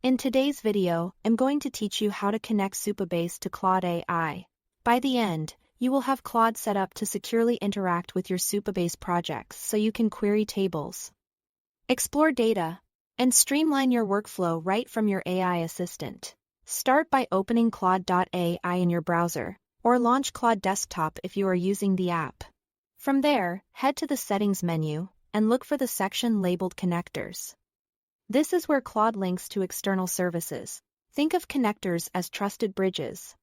In today's video, I'm going to teach you how to connect Supabase to Claude AI. By the end, you will have Claude set up to securely interact with your Supabase projects so you can query tables, explore data, and streamline your workflow right from your AI assistant. Start by opening Claude AI in your browser, or launch Claude Desktop if you are using the app. From there, head to the Settings menu and look for the section labeled Connectors. This is where Claude links to external services. Think of connectors as trusted bridges.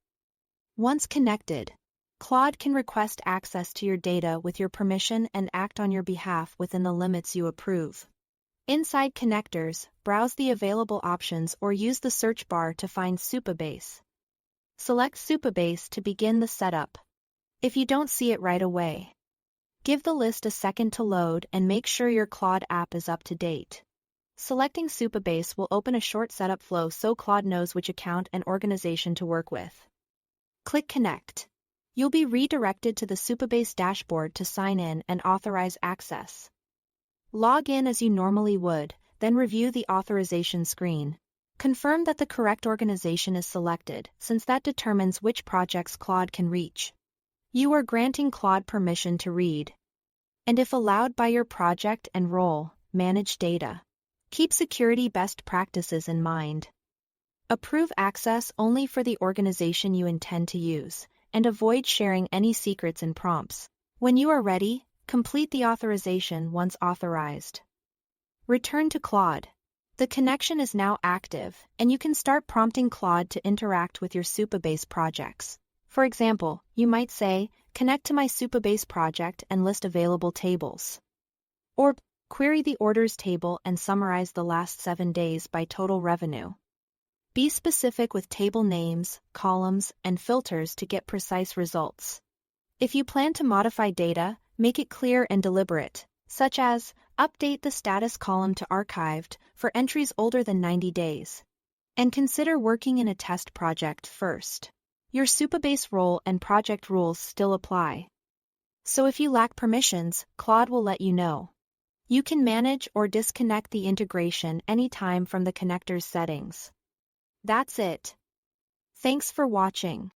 Once connected, Claude can request access to your data with your permission and act on your behalf within the limits you approve. Inside connectors, browse the available options or use the search bar to find Supabase. Select Supabase to begin the setup. If you don't see it right away, give the list a second to load and make sure your Claude app is up to date. Selecting Supabase will open a short setup flow so Claude knows which account and organization to work with. Click Connect. You'll be redirected to the Supabase dashboard to sign in and authorize access. Log in as you normally would, then review the authorization screen. Confirm that the correct organization is selected, since that determines which projects Claude can reach. You are granting Claude permission to read, and if allowed by your project and role, manage data. Keep security best practices in mind. Approve access only for the organization you intend to use, and avoid sharing any secrets in prompts. When you are ready, complete the authorization once authorized. Return to Claude. The connection is now active, and you can start prompting Claude to interact with your Supabase projects. For example, you might say, "Connect to my Supabase project and list available tables." Or, "Query the orders table and summarize the last 7 days by total revenue." Be specific with table names, columns, and filters to get precise results. If you plan to modify data, make it clear and deliberate, such as, update the status column to archived for entries older than 90 days. And consider working in a test project first. Your Supabase role and project rules still apply. So if you lack permissions, Claude will let you know. You can manage or disconnect the integration anytime from the connector's settings. That's it. Thanks for watching.